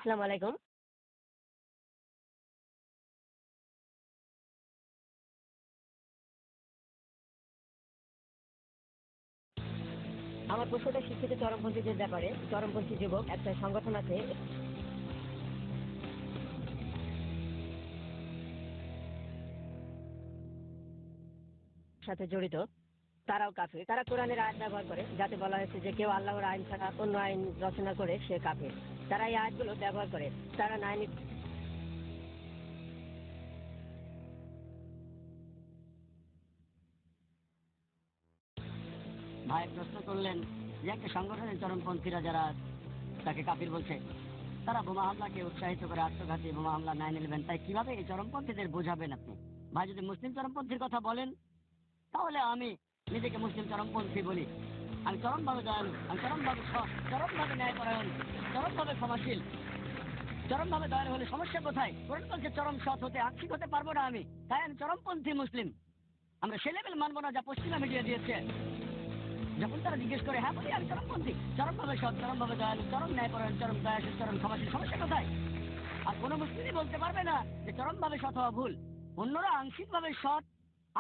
আসসালামু আলাইকুম। আমার প্রশ্নটা শিক্ষিত চরমপন্থীদের ব্যাপারে। চরমপন্থী যুবক একটা সংগঠন আছে সাথে জড়িত, তারাও কাফির। তারা কোরআনের আয়াত ব্যবহার করে, যাতে বলা হয়েছে যে কেউ আল্লাহর আইন ছাড়া অন্য আইন রচনা করে সে কাফির। তারা এই আয়াতগুলো ব্যবহার করে। তারা নাইনি ভাই প্রশ্ন করলেন যে একটা সংগঠনের চরমপন্থীরা যারা তাকে কাফির বলছে, তারা বোমা হামলাকে উৎসাহিত করে, আত্মঘাতী বোমা হামলা 9/11, তাই কিভাবে এই চরমপন্থীদের বোঝাবেন আপনি? ভাই যদি মুসলিম চরমপন্থীর কথা বলেন, তাহলে আমি নিজেকে মুসলিম চরমপন্থী বলি। আমি চরমভাবে দয়ালু, আমি চরমভাবে সৎ, চরমভাবে ন্যায়পরায়ণ, চরমভাবে ক্ষমাশীল। চরমভাবে দয়ালু হলে সমস্যা কোথায়? কোরআন বলছে চরম সৎ হতে, আংশিক হতে পারবো না আমি, তাই আমি চরমপন্থী মুসলিম। আমরা সে লেভেল মানবো না যা পশ্চিমা মিডিয়া দিয়েছে। যখন তারা জিজ্ঞেস করে, হ্যাঁ বলি আমি চরমপন্থী, চরমভাবে সৎ, চরমভাবে দয়ালু, চরম ন্যায়পরায়ণ, চরম দয়াশীল, চরম ক্ষমাশীল। সমস্যা কোথায়? আর কোনো মুসলিমই বলতে পারবে না যে চরমভাবে সৎ হওয়া ভুল। অন্যরা আংশিকভাবে সৎ,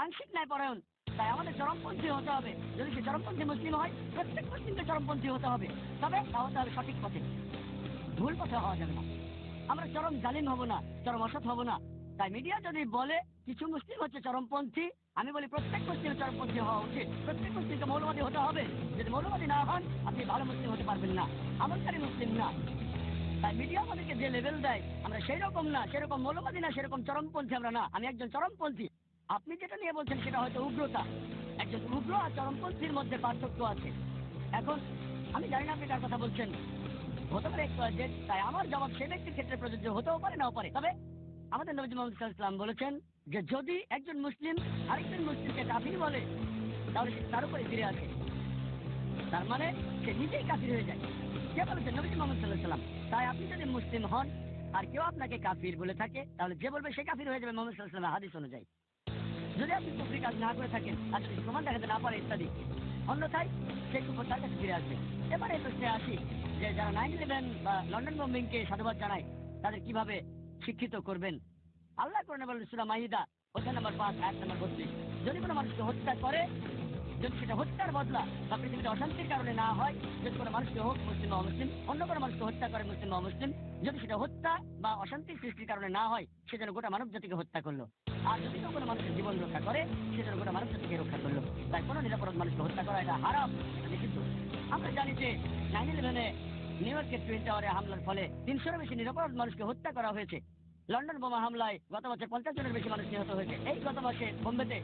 আংশিক ন্যায়পরায়ণ, তাই আমাদের চরমপন্থী হতে হবে। যদি সে চরমপন্থী মুসলিম হয়, প্রত্যেক মুসলিমকে চরমপন্থী হতে হবে, তবে তা হতে হবে সঠিক পথে, ভুল পথে হওয়া যাবে না। আমরা চরম জালিম হব না, চরম অসৎ হব না। তাই মিডিয়া যদি বলে কিছু মুসলিম হচ্ছে চরমপন্থী, আমি বলি প্রত্যেক মুসলিমের চরমপন্থী হওয়া উচিত। প্রত্যেক মুসলিমকে মৌলবাদী হতে হবে। যদি মৌলবাদী না হন, আপনি ভালো মুসলিম হতে পারবেন না, আমলকারী মুসলিম না। তাই মিডিয়া আমাদেরকে যে লেভেল দেয়, আমরা সেই রকম না, সেরকম মৌলবাদী না, সেরকম চরমপন্থী আমরা না। আমি একজন চরমপন্থী। আপনি যেটা নিয়ে বলছেন সেটা হয়তো উগ্রতা। একজন উগ্র আর চরমপন্থীর মধ্যে পার্থক্য আছে। এখন আমি জানি না আপনি কার কথা বলছেন, হতে পারে একটু যে, তাই আমার জবাব সে ব্যক্তির ক্ষেত্রে প্রযোজ্য হতেও পারে, নাও পারে। তবে আমাদের নবী মুহাম্মদ সাল্লাল্লাহু আলাইহি ওয়াসাল্লাম বলেছেন যে যদি একজন মুসলিম আরেকজন মুসলিমকে কাফির বলে, তাহলে সে তার উপরে ফিরে আসে, তার মানে সে নিজেই কাফির হয়ে যায়। কে বলেছেন? নবী মুহাম্মদ সাল্লাল্লাহু আলাইহি ওয়াসাল্লাম। তাই আপনি যদি মুসলিম হন আর কেউ আপনাকে কাফির বলে থাকে, তাহলে যে বলবে সে কাফির হয়ে যাবে মুহাম্মদ সাল্লাল্লাহু আলাইহি ওয়াসাল্লামের হাদিস অনুযায়ী। যদি আপনি কুফরি কাজ না করে থাকেন আর যদি প্রমাণ দেখাতে না পারে ইত্যাদি, অন্যথায় সেই কুফর তার কাছে ফিরে আসবে। এবার এই প্রশ্নে আসি যে যারা 9/11 বা লন্ডন বোম্বিংকে সাধুবাদ জানায়, তাদের কিভাবে শিক্ষিত করবেন? আল্লাহ কোরআনে বলেন সূরা মাইদা অধ্যায় নম্বর 5 আয়াত নম্বর 32, যদি কোনো মানুষকে হত্যা করে, যদি সেটা হত্যার বদলা বা পৃথিবীতে অশান্তির কারণে না হয়, যদি কোনো মানুষকে হোক মুসলিম বা অমুসলিম, অন্য কোনো মানুষকে হত্যা করে মুসলিম বা অমুসলিম, যদি সেটা হত্যা বা অশান্তির সৃষ্টির কারণে না হয়, সে যেন গোটা মানব জাতিকে হত্যা করলো। আর যদি কেউ কোনো মানুষের জীবন রক্ষা করে, সে যেন গোটা মানব জাতিকে রক্ষা করলো। তাই কোনো নিরাপরাধ মানুষকে হত্যা করা এটা হারাম, এটা নিষিদ্ধ। আমরা জানি যে 9/11 নিউ ইয়র্কের টুইন টাওয়ারে হামলার ফলে 300-এরও বেশি নিরাপরাধ মানুষকে হত্যা করা হয়েছে। লন্ডন বোমা হামলায় গত বছর 50 জনের বেশি মানুষ নিহত হয়েছে। এই গত মাসে বোম্বেতে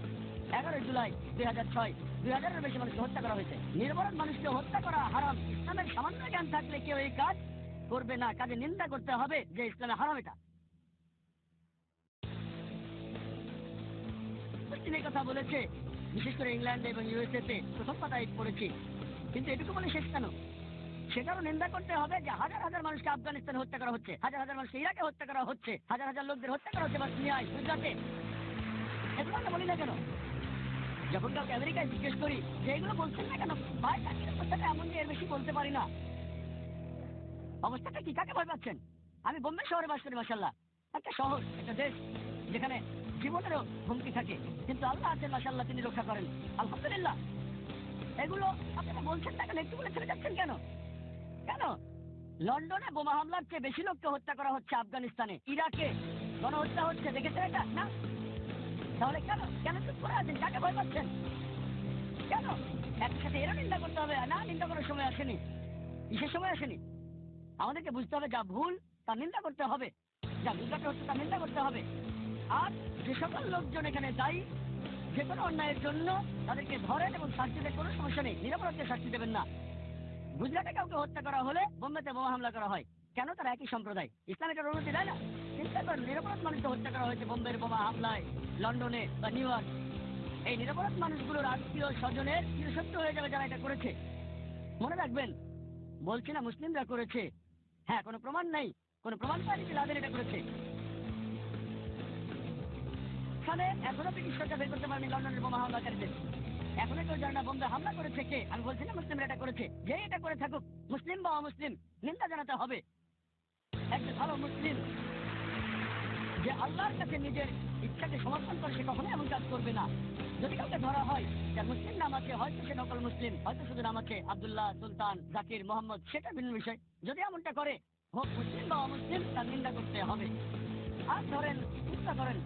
11 জুলাই 2006 2000-এর বেশি মানুষকে হত্যা করা হয়েছে। নিরপরাধ মানুষকে হত্যা করা হারাম। ইসলামের সামান্য জ্ঞান থাকলে কেউ এই কাজ করবে না, কাজে নিন্দা করতে হবে যে ইসলামে হারাম এটা। পশ্চিম এই কথা বলেছে, বিশেষ করে ইংল্যান্ড এবং ইউএসএ তে প্রথম পাতায় পড়েছি। কিন্তু এটুকু বলে শেষ কেন? সেটারও নিন্দা করতে হবে যে হাজার হাজার মানুষকে আফগানিস্তানে হত্যা করা হচ্ছে, হাজার হাজার মানুষকে ইরাকে হত্যা করা হচ্ছে, হাজার হাজার লোকদের হত্যা করা হচ্ছে বসনিয়ায়, গুজরাটে। এগুলো আমরা বলি না কেন? যখন কাউকে আমেরিকায় জিজ্ঞেস করি যে এগুলো বলছেন না কেন, ভাই কাকির অবস্থাটা এমন যে এর বেশি বলতে পারি না। অবস্থাটা কি? কাকে ভয় পাচ্ছেন? আমি বোম্বে শহরে বাস করি, মাশাআল্লাহ। একটা শহর, একটা দেশ যেখানে জীবনেরও হুমকি থাকে, কিন্তু আল্লাহ আছেন, মাশাআল্লাহ, তিনি রক্ষা করেন, আলহামদুলিল্লাহ। এগুলো আপনারা বলছেন না কেন? একটু বলে ছেড়ে যাচ্ছেন কেন? কেন? লন্ডনে বোমা হামলার চেয়ে বেশি লোককে হত্যা করা হচ্ছে আফগানিস্তানে, ইরাকে গণহত্যা হচ্ছে, দেখেছেন এটা না? তাহলে কেন কেন চুপ করে আছেন? কাকে ভয় পাচ্ছেন? কেন? একই সাথে এরা নিন্দা করতে হবে না? নিন্দা করার সময় আসেনি, কিসের সময় আসেনি? আমাদেরকে বুঝতে হবে যা ভুল তা নিন্দা করতে হবে, যা গুজরাটে হচ্ছে তা নিন্দা করতে হবে। আর যে সকল লোকজন এখানে দায়ী যে কোনো অন্যায়ের জন্য, তাদেরকে ধরেন এবং শাস্তি দেন, কোনো সমস্যা নেই, নিরাপরাধকে শাস্তি দেবেন না। গুজরাটে কাউকে হত্যা করা হলে বোম্বেতে বোমা হামলা করা হয় কেন? তারা একই সম্প্রদায়, ইসলাম এটার অনুমতি দেয় না। চিন্তা করেন, নিরাপরাধ মানুষকে হত্যা করা হয়েছে বোম্বের বোমা হামলায়, লন্ডনে বা নিউ ইয়র্ক। এই নিরাপরাধ মানুষগুলোর আত্মীয় স্বজনের চিরশত্রু হয়ে যাবে যারা এটা করেছে। মনে রাখবেন, বলছি না মুসলিমরা করেছে, হ্যাঁ, কোনো প্রমাণ নেই, কোনো প্রমাণ পায়নি যে লাদেন এটা করেছে। এখানে এখনো ব্রিটিশ সরকার বের করতে পারেনি লন্ডনের বোমা হামলাকারীদের। এখনো কেউ জানে না বোম্বে হামলা করেছে কে। আমি বলছি না মুসলিমরা এটা করেছে, যে এটা করে থাকুক, মুসলিম বা অমুসলিম, নিন্দা জানাতে হবে। একজন ভালো মুসলিম যে আল্লাহর কাছে নিজের ইচ্ছাকে সমর্পণ করে সে কখনোই এমন কাজ করবে না। যদি কাউকে ধরা হয় যার মুসলিম নাম আছে, হয়তো সে নকল মুসলিম, হয়তো শুধু নাম আছে আব্দুল্লাহ, সুলতান, জাকির, মোহাম্মদ, সেটা ভিন্ন বিষয়। যদি এমনটা করে, হোক মুসলিম বা অমুসলিম, তার নিন্দা করতে হবে। আর ধরেন, চিন্তা করেন,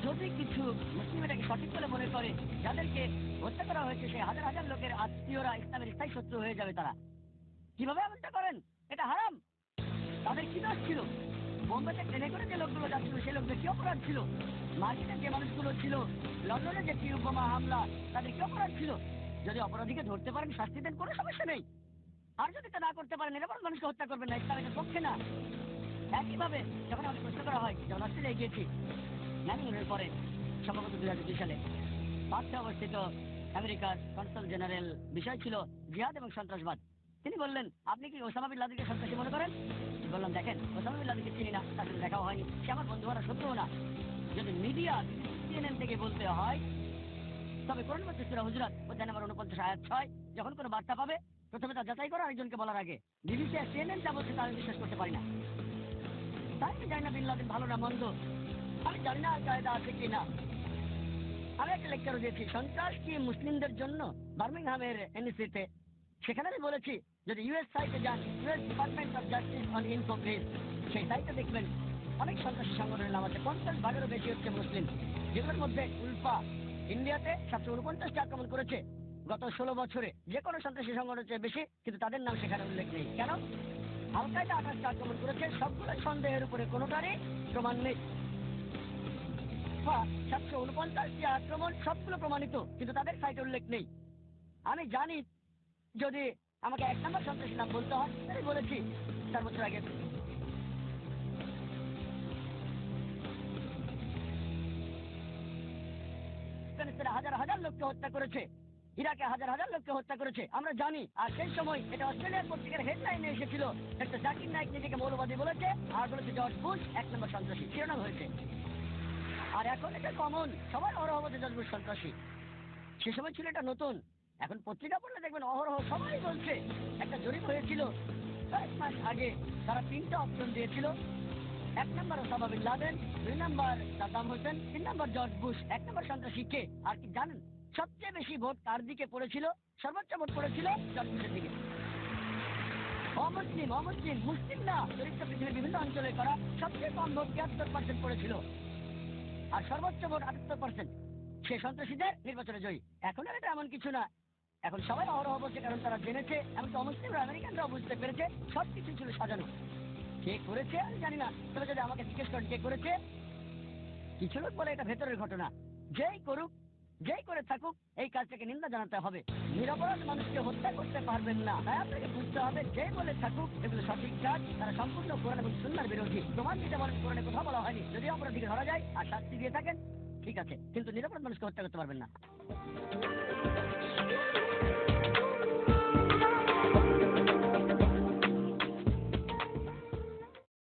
যদি কিছু মুসলিম এটাকে সঠিক বলে মনে করে, যাদেরকে হত্যা করা হয়েছে সে হাজার হাজার লোকের আত্মীয়রা ইসলামের স্থায়ী শত্রু হয়ে যাবে, তারা কিভাবে এমনটা করেন? এটা হারাম। তাদের কি দোষ ছিল? বোম্বেতে ট্রেনে করে যে লোকগুলো যাচ্ছিল সে লোকদের কি অপরাধ ছিল? মার্কেটের যে মানুষগুলো ছিল, লন্ডনে যে টিউব বোমা হামলা, তাদের কি অপরাধ ছিল? যদি অপরাধীকে ধরতে পারেন, শাস্তি দেন, কোনো সমস্যা নেই। আর যদি তা না করতে পারেন, নিরাপরাধ মানুষকে হত্যা করবেন না, ইসলামের পক্ষে না। একইভাবে যখন আমাকে প্রশ্ন করা হয়, যখন অস্ট্রেলিয়ায় গিয়েছি ম্যানিংয়ের পরে, সম্ভবত 2002 সালে, পার্থে অবস্থিত আমেরিকার কনসাল জেনারেল, বিষয় ছিল জিহাদ এবং সন্ত্রাসবাদ। তিনি বললেন, আপনি কি ওসামা বিন লাদেনকে সন্ত্রাসী মনে করেন? বললাম, দেখেন, ওসামা বিন লাদেনকে চিনি না, তার সাথে দেখাও হয়নি, সে আমার বন্ধু হওয়ার সত্ত্বেও না। যদি মিডিয়া CNN থেকে বলতে হয়, তবে কোরআন মধ্যে সূরা হুজুরাত অধ্যায় নম্বর 49 আয়াত 6, যখন কোনো বার্তা পাবে প্রথমে তা যাচাই করো আরেকজনকে বলার আগে। বিবিসি আর CNN যা বলছে তা আমি বিশ্বাস করতে পারি না। তাই আমি জানি না বিন লাদেন ভালো না মন্দ, আমি জানি না আল কায়দা আছে কি না। আমি একটা লেকচারও দিয়েছি, সন্ত্রাস কি মুসলিমদের জন্য, বার্মিংহামের NEC-তে। সেখানে আমি বলেছি, যদি US সাইটে যান, US department of justice on ইনফোগ্রিজ, সেই সাইটে দেখবেন অনেক সন্ত্রাসী সংগঠনের নাম আছে। 50 ভাগেরও বেশি হচ্ছে মুসলিম, যেগুলোর মধ্যে উলফা ইন্ডিয়াতে 749টা আক্রমণ করেছে গত 16 বছরে। যে কোনো সন্ত্রাসী সংগঠনের চেয়ে বেশি, কিন্তু তাদের নাম সেখানে উল্লেখ নেই। কেন? আল কায়দা 28টা আক্রমণ করেছে, সবগুলো সন্দেহের উপরে, কোনোটারই প্রমাণ নেই। 749টি আক্রমণ, সবগুলো প্রমাণিত, কিন্তু তাদের সাইটে উল্লেখ নেই। আমি জানি, যদি আমাকে 1 নম্বর সন্ত্রাসীর নাম বলতে হয়, আমি বলেছি 4 বছর আগে আফগানিস্তানে হাজার হাজার লোককে হত্যা করেছে, ইরাকে হাজার হাজার লোককে হত্যা করেছে, আমরা জানি। আর সেই সময় এটা অস্ট্রেলিয়ার পত্রিকার হেডলাইনে এসেছিল, একটা জাকির নাইক নিজেকে মৌলবাদী বলেছে, আর বলেছে জর্জ বুশ 1 নম্বর সন্ত্রাসী, শিরোনাম হয়েছে। আর এখন এটা কমন, সবাই অহরহ বলছে জর্জ বুশ সন্ত্রাসী। সে সময় ছিল এটা নতুন। এখন পত্রিকা পড়লে দেখবেন অহরহ সবাই বলছে। একটা জরিপ হয়েছিল 1 মাস আগে, তারা 3টা অপশন দিয়েছিল। 1 নম্বর ওসামা বিন লাদেন, 2 নম্বর সাদ্দাম হোসেন, 3 নম্বর জর্জ বুশ। 1 নম্বর সন্ত্রাসী কে? আর কি জানেন? সবচেয়ে বেশি ভোট কার দিকে পড়েছিল? সর্বোচ্চ ভোট পড়েছিল জর্জ বুশের দিকে। অমুসলিম, অমুসলিম, মুসলিম না, চরিত্র পৃথিবীর বিভিন্ন অঞ্চলে করা সবচেয়ে কম ভোট 73% পড়েছিল, আর সর্বোচ্চ ভোট 78%। সে সন্ত্রাসীদের নির্বাচনে জয়ী। এখন আর এটা এমন কিছু না, এখন সবাই অহরহ বলছে, কারণ তারা জেনেছে, এমনকি অমুসলিমরা, আমেরিকানরাও বুঝতে পেরেছে সবকিছু ছিল সাজানো। কে করেছে আমি জানি না, তবে যদি আমাকে জিজ্ঞেস করেন কে করেছে, কিছু লোক বলে এটা ভেতরের ঘটনা। যেই করুক, যেই করে থাকুক, এই কাজটাকে নিন্দা জানাতে হবে। নিরপরাধ মানুষকে হত্যা করতে পারবেন না, তাই আপনাকে বুঝতে হবে, যেই বলে থাকুক এগুলো সঠিক কাজ, তারা সম্পূর্ণ কোরআন এবং সুন্নাহর বিরোধী। প্রমাণ দিতে বলেন, কোরআনে কোথাও বলা হয়নি। যদি অপরাধীকে ধরা যায় আর শাস্তি দিয়ে থাকেন, ঠিক আছে, কিন্তু নিরপরাধ মানুষকে হত্যা করতে পারবেন না।